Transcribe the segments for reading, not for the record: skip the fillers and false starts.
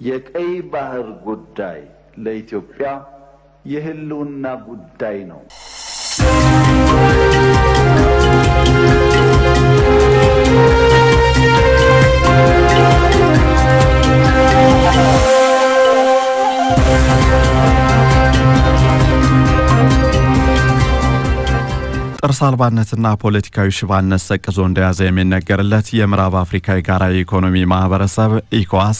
የቀይ ባህር ጉዳይ ለኢትዮጵያ የህልውና ጉዳይ ነው። ጥርስ አልባነትና ፖለቲካዊ ሽባነት ሰቅዞ እንደያዘ የሚነገርለት የምዕራብ አፍሪካ የጋራ የኢኮኖሚ ማህበረሰብ ኢኮዋስ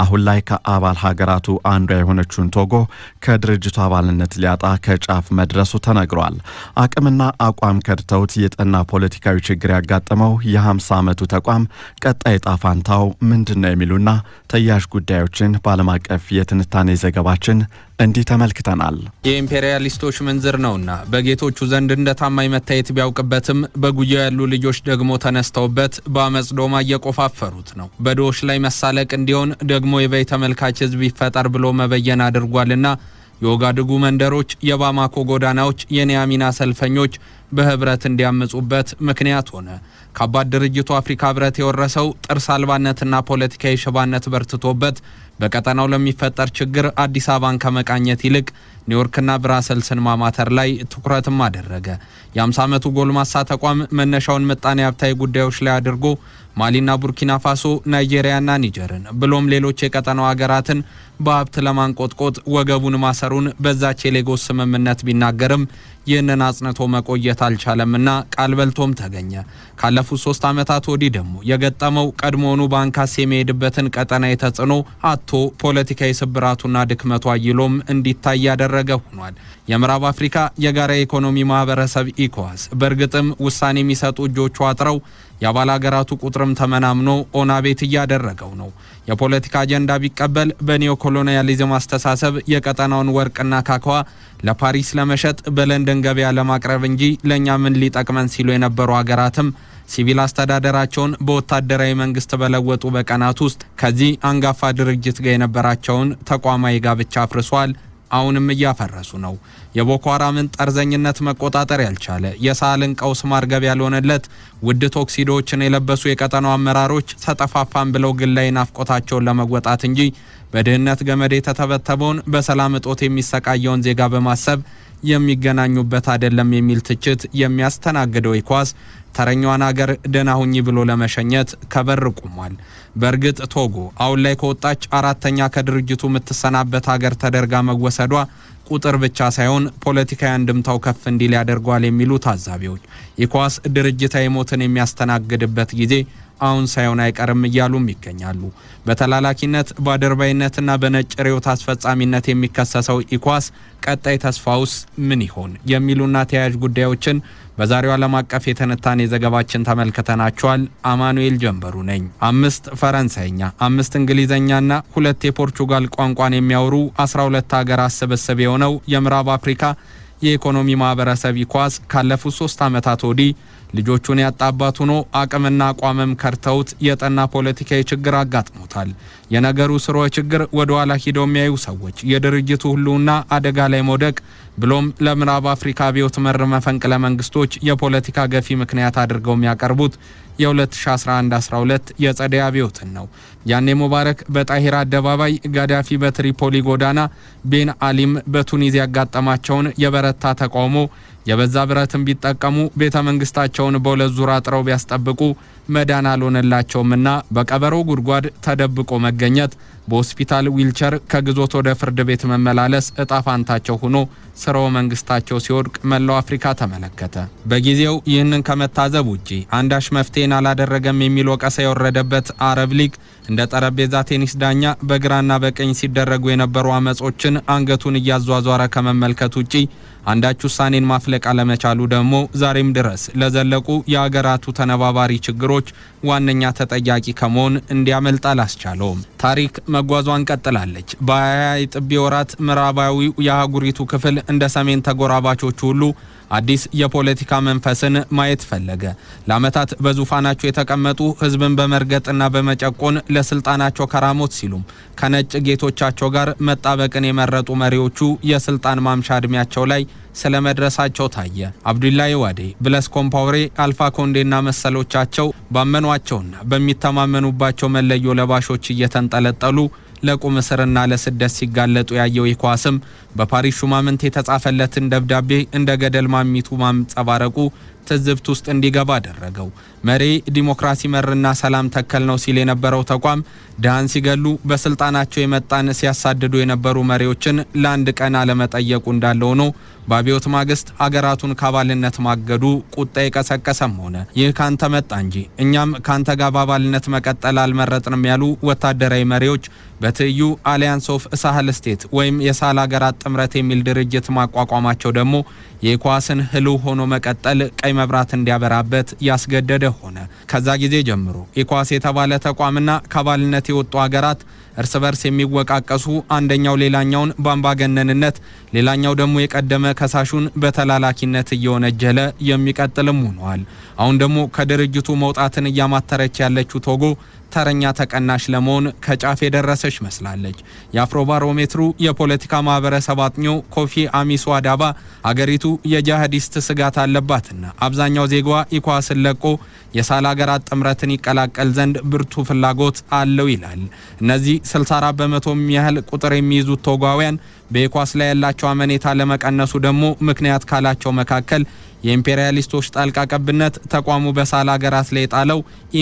አሁን ላይ ከአባል ሀገራቱ አንዷ የሆነችውን ቶጎ ከድርጅቱ አባልነት ሊያጣ ከጫፍ መድረሱ ተነግሯል። አቅምና አቋም ከድተውት የጠና ፖለቲካዊ ችግር ያጋጠመው የ50 ዓመቱ ተቋም ቀጣይ ዕጣ ፈንታው ምንድነው የሚሉና ተያያዥ ጉዳዮችን በዓለም አቀፍ የትንታኔ ዘገባችን እንዲህ ተመልክተናል። የኢምፔሪያሊስቶች መንዝር ነውና በጌቶቹ ዘንድ እንደ ታማኝ መታየት ቢያውቅበትም በጉያው ያሉ ልጆች ደግሞ ተነስተውበት በአመጽ ዶማ እየቆፋፈሩት ነው። በዶሽ ላይ መሳለቅ እንዲሆን ደግሞ የበይ ተመልካች ህዝብ ይፈጠር ብሎ መበየን አድርጓልና የኦጋዱጉ መንደሮች፣ የባማኮ ጎዳናዎች፣ የኒያሚና ሰልፈኞች በህብረት እንዲያመጹበት ምክንያት ሆነ። ከባድ ድርጅቱ አፍሪካ ህብረት የወረሰው ጥርስ አልባነትና ፖለቲካዊ ሽባነት በርትቶበት በቀጠናው ለሚፈጠር ችግር አዲስ አበባን ከመቃኘት ይልቅ ኒውዮርክና ብራሰልስን ማማተር ላይ ትኩረትም አደረገ። የ50 ዓመቱ ጎልማሳ ተቋም መነሻውን ምጣኔ ሀብታዊ ጉዳዮች ላይ አድርጎ ማሊና ቡርኪና ፋሶ፣ ናይጄሪያና ኒጀርን ብሎም ሌሎች የቀጠናው ሀገራትን በሀብት ለማንቆጥቆጥ ወገቡን ማሰሩን በዛች የሌጎስ ስምምነት ቢናገርም ይህንን አጽንቶ መቆየት አልቻለምና ቃል በልቶም ተገኘ። ካለፉት 3 ዓመታት ወዲህ ደግሞ የገጠመው ቀድሞውኑ ባንካስ የሚሄድበትን ቀጠና የተጽዕኖ አቶ ፖለቲካዊ ስብራቱና ድክመቱ አይሎም እንዲታይ ያደረገ ሆኗል። የምዕራብ አፍሪካ የጋራ ኢኮኖሚ ማህበረሰብ ኢኮዋስ በእርግጥም ውሳኔ የሚሰጡ እጆቹ አጥረው የአባል ሀገራቱ ቁጥርም ተመናምኖ ኦና ቤት እያደረገው ነው። የፖለቲካ አጀንዳ ቢቀበል በኒዮ ኮሎኒያሊዝም አስተሳሰብ የቀጠናውን ወርቅና ካካዋ ለፓሪስ ለመሸጥ በለንደን ገበያ ለማቅረብ እንጂ ለኛ ምን ሊጠቅመን ሲሉ የነበሩ ሀገራትም ሲቪል አስተዳደራቸውን በወታደራዊ መንግስት በለወጡ በቀናት ውስጥ ከዚህ አንጋፋ ድርጅት ጋር የነበራቸውን ተቋማዊ ጋብቻ አፍርሷል። አሁንም እያፈረሱ ነው። የቦኮ ሃራምን ጠርዘኝነት መቆጣጠር ያልቻለ የሳህልን ቀውስ ማርገብ ያልሆነለት ውድ ቶክሲዶችን የለበሱ የቀጠናው አመራሮች ተጠፋፋን ብለው ግላይ ናፍቆታቸውን ለመወጣት እንጂ በድህነት ገመድ የተተበተበውን በሰላም እጦት የሚሰቃየውን ዜጋ በማሰብ የሚገናኙበት አይደለም የሚል ትችት የሚያስተናግደው ኢኮዋስ ተረኛዋን ሀገር ደህና ሁኚ ብሎ ለመሸኘት ከበር ቆሟል። በእርግጥ ቶጎ አሁን ላይ ከወጣች አራተኛ ከድርጅቱ የምትሰናበት ሀገር ተደርጋ መወሰዷ ቁጥር ብቻ ሳይሆን ፖለቲካዊ አንድምታው ከፍ እንዲል ያደርጓል የሚሉ ታዛቢዎች ኢኮዋስ ድርጅታዊ ሞትን የሚያስተናግድበት ጊዜ አሁን ሳይሆን አይቀርም እያሉም ይገኛሉ። በተላላኪነት በአደርባይነትና በነጭ ርዕዮት አስፈጻሚነት የሚከሰሰው ኢኮዋስ ቀጣይ ተስፋውስ ምን ይሆን የሚሉና ተያያዥ ጉዳዮችን በዛሬው ዓለም አቀፍ የትንታኔ ዘገባችን ተመልክተናቸዋል። አማኑኤል ጀንበሩ ነኝ። 5 ፈረንሳይኛ፣ 5 እንግሊዘኛና 2 የፖርቹጋል ቋንቋን የሚያወሩ 12 ሀገራት ስብስብ የሆነው የምዕራብ አፍሪካ የኢኮኖሚ ማህበረሰብ ኢኮዋስ ካለፉት 3 ዓመታት ወዲህ ልጆቹን ያጣባት ሆኖ አቅምና አቋምም ከርተውት የጠና ፖለቲካዊ ችግር አጋጥሞታል። የነገሩ ስሮ ችግር ወደ ኋላ ሄደው የሚያዩ ሰዎች የድርጅቱ ሁሉና አደጋ ላይ መውደቅ ብሎም ለምዕራብ አፍሪካ አብዮት መር መፈንቅለ መንግስቶች የፖለቲካ ገፊ ምክንያት አድርገው የሚያቀርቡት የ2011-12 የጸደይ አብዮትን ነው። ያኔ ሙባረክ በጣሂር አደባባይ፣ ጋዳፊ በትሪፖሊ ጎዳና፣ ቤን አሊም በቱኒዚያ ያጋጠማቸውን የበረታ ተቃውሞ የበዛ ብረትን ቢጠቀሙ ቤተ መንግስታቸውን በሁለት ዙር አጥረው ቢያስጠብቁ መዳን አልሆነላቸውምና በቀበሮ ጉድጓድ ተደብቆ መገኘት፣ በሆስፒታል ዊልቸር ከግዞት ወደ ፍርድ ቤት መመላለስ እጣፋንታቸው ሆኖ ስራው መንግስታቸው ሲወድቅ መላው አፍሪካ ተመለከተ። በጊዜው ይህንን ከመታዘብ ውጪ አንዳች መፍትሄን አላደረገም የሚል ወቀሳ የወረደበት አረብ ሊግ እንደ ጠረጴዛ ቴኒስ ዳኛ በግራና በቀኝ ሲደረጉ የነበሩ አመጾችን አንገቱን እያዟዟረ ከመመልከት ውጪ አንዳች ውሳኔን ማፍለቅ አለመቻሉ ደግሞ ዛሬም ድረስ ለዘለቁ የሀገራቱ ተነባባሪ ችግሮች ዋነኛ ተጠያቂ ከመሆን እንዲያመልጥ አላስቻለውም። ታሪክ መጓዟን ቀጥላለች። በ20 የጥቢ ወራት ምዕራባዊው የአህጉሪቱ ክፍል እንደ ሰሜን ተጎራባቾቹ ሁሉ አዲስ የፖለቲካ መንፈስን ማየት ፈለገ። ለአመታት በዙፋናቸው የተቀመጡ ህዝብን በመርገጥና በመጨቆን ለስልጣናቸው ከራሞት ሲሉም ከነጭ ጌቶቻቸው ጋር መጣበቅን የመረጡ መሪዎቹ የስልጣን ማምሻ እድሜያቸው ላይ ስለመድረሳቸው ታየ። አብዱላሂ ዋዴ፣ ብለስ ኮምፓውሬ፣ አልፋ ኮንዴና መሰሎቻቸው ባመኗቸውና በሚተማመኑባቸው መለዮ ለባሾች እየተንጠለጠሉ ለቁም እስርና ለስደት ሲጋለጡ ያየው ኢኳስም በፓሪስ ሹማምንት የተጻፈለትን ደብዳቤ እንደ ገደል ማሚቱ ማንጸባረቁ ትዝብት ውስጥ እንዲገባ አደረገው። መሪ ዲሞክራሲ መርና ሰላም ተከል ነው ሲል የነበረው ተቋም ዳን ሲገሉ በስልጣናቸው የመጣን ሲያሳድዱ የነበሩ መሪዎችን ለአንድ ቀን አለመጠየቁ እንዳለው ነው። በአብዮት ማግስት አገራቱን ካባልነት ማገዱ ቁጣ የቀሰቀሰም ሆነ ይህ ካንተ መጣ እንጂ እኛም ካንተ ጋር ባባልነት መቀጠል አልመረጥንም ያሉ ወታደራዊ መሪዎች በትዩ አሊያንስ ኦፍ ሳህል ስቴት ወይም የሳህል ሀገራት ጥምረት የሚል ድርጅት ማቋቋማቸው ደግሞ የኢኳስን ህልው ሆኖ መቀጠል ቀይ መብራት እንዲያበራበት ያስገደደ ሆነ። ከዛ ጊዜ ጀምሮ ኢኳስ የተባለ ተቋምና ካባልነት የወጡ ሀገራት እርስ በርስ የሚወቃቀሱ አንደኛው ሌላኛውን በአምባገነንነት ሌላኛው ደግሞ የቀደመ ከሳሹን በተላላኪነት እየወነጀለ የሚቀጥልም ሆኗል። አሁን ደግሞ ከድርጅቱ መውጣትን እያማተረች ያለችው ቶጎ ተረኛ ተቀናሽ ለመሆን ከጫፍ የደረሰች መስላለች። የአፍሮባሮሜትሩ የፖለቲካ ማህበረሰብ አጥኚ ኮፊ አሚሱ አዳባ አገሪቱ የጂሃዲስት ስጋት አለባትና አብዛኛው ዜጋዋ ኢኳስን ለቆ የሳህል ሀገራት ጥምረትን ይቀላቀል ዘንድ ብርቱ ፍላጎት አለው ይላል። እነዚህ 64 በመቶ ያህል ቁጥር የሚይዙት ቶጓውያን በኢኳስ ላይ ያላቸው አመኔታ ለመቀነሱ ደግሞ ምክንያት ካላቸው መካከል የኢምፔሪያሊስቶች ጣልቃ ገብነት ተቋሙ በሳህል ሀገራት ላይ ጣለው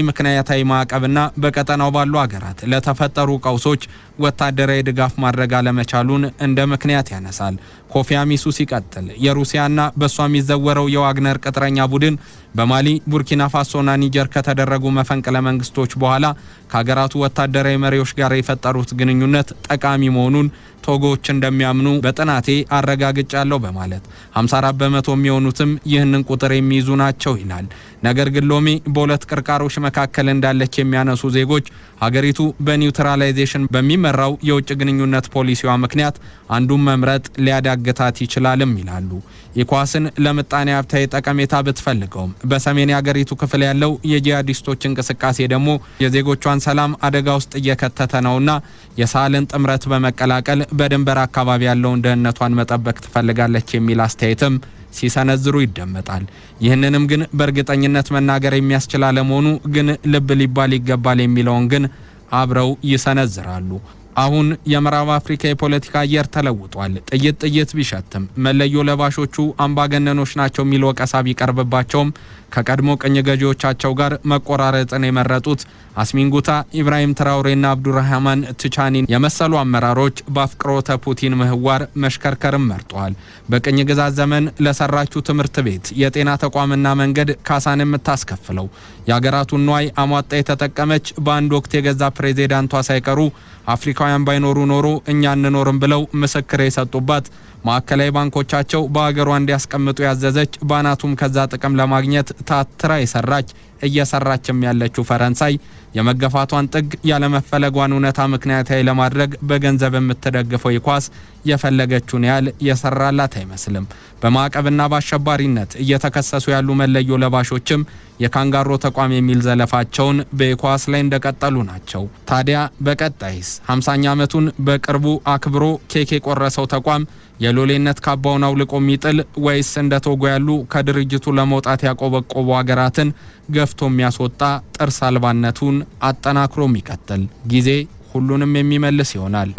ምክንያታዊ ማዕቀብና በቀጠናው ባሉ ሀገራት ለተፈጠሩ ቀውሶች ወታደራዊ ድጋፍ ማድረግ አለመቻሉን እንደ ምክንያት ያነሳል። ኮፊ አሚሱ ሲቀጥል የሩሲያና በሷ የሚዘወረው የዋግነር ቅጥረኛ ቡድን በማሊ፣ ቡርኪና ፋሶና ኒጀር ከተደረጉ መፈንቅለ መንግስቶች በኋላ ከሀገራቱ ወታደራዊ መሪዎች ጋር የፈጠሩት ግንኙነት ጠቃሚ መሆኑን ቶጎዎች እንደሚያምኑ በጥናቴ አረጋግጫለሁ በማለት 54 በመቶ የሚሆኑትም ይህንን ቁጥር የሚይዙ ናቸው ይላል። ነገር ግን ሎሚ በሁለት ቅርቃሮች መካከል እንዳለች የሚያነሱ ዜጎች ሀገሪቱ በኒውትራላይዜሽን በሚመራው የውጭ ግንኙነት ፖሊሲዋ ምክንያት አንዱን መምረጥ ሊያዳግታት ይችላልም ይላሉ። ኢኳስን ለምጣኔ ሀብታዊ ጠቀሜታ ብትፈልገውም በሰሜን የሀገሪቱ ክፍል ያለው የጂሃዲስቶች እንቅስቃሴ ደግሞ የዜጎቿን ሰላም አደጋ ውስጥ እየከተተ ነውና የሳህልን ጥምረት በመቀላቀል በድንበር አካባቢ ያለውን ደህንነቷን መጠበቅ ትፈልጋለች የሚል አስተያየትም ሲሰነዝሩ ይደመጣል። ይህንንም ግን በእርግጠኝነት መናገር የሚያስችል አለመሆኑ ግን ልብ ሊባል ይገባል የሚለውን ግን አብረው ይሰነዝራሉ። አሁን የምዕራብ አፍሪካ የፖለቲካ አየር ተለውጧል። ጥይት ቢሸትም መለዮ ለባሾቹ አምባገነኖች ናቸው የሚል ወቀሳ ቢቀርብባቸውም ከቀድሞ ቅኝ ገዢዎቻቸው ጋር መቆራረጥን የመረጡት አስሚንጉታ፣ ኢብራሂም ትራውሬና አብዱራህማን ትቻኒን የመሰሉ አመራሮች በአፍቅሮተ ፑቲን ምህዋር መሽከርከርም መርጠዋል። በቅኝ ግዛት ዘመን ለሰራችው ትምህርት ቤት፣ የጤና ተቋምና መንገድ ካሳን የምታስከፍለው የሀገራቱን ንዋይ አሟጣ የተጠቀመች በአንድ ወቅት የገዛ ፕሬዚዳንቷ ሳይቀሩ አፍሪካውያን ባይኖሩ ኖሮ እኛ እንኖርም ብለው ምስክር የሰጡባት ማዕከላዊ ባንኮቻቸው በአገሯ እንዲያስቀምጡ ያዘዘች ባናቱም ከዛ ጥቅም ለማግኘት ታትራ የሰራች እየሰራችም ያለችው ፈረንሳይ የመገፋቷን ጥግ ያለመፈለጓን እውነታ ምክንያታዊ ለማድረግ በገንዘብ የምትደግፈው ኢኳስ የፈለገችውን ያህል የሰራላት አይመስልም። በማዕቀብና በአሸባሪነት እየተከሰሱ ያሉ መለዮ ለባሾችም የካንጋሮ ተቋም የሚል ዘለፋቸውን በኢኳስ ላይ እንደቀጠሉ ናቸው። ታዲያ በቀጣይስ 50ኛ ዓመቱን በቅርቡ አክብሮ ኬክ የቆረሰው ተቋም የሎሌነት ካባውን አውልቆ የሚጥል ወይስ እንደ ቶጎ ያሉ ከድርጅቱ ለመውጣት ያቆበቆቡ ሀገራትን ገፍቶ የሚያስወጣ ጥርስ አልባነቱን አጠናክሮ የሚቀጥል? ጊዜ ሁሉንም የሚመልስ ይሆናል።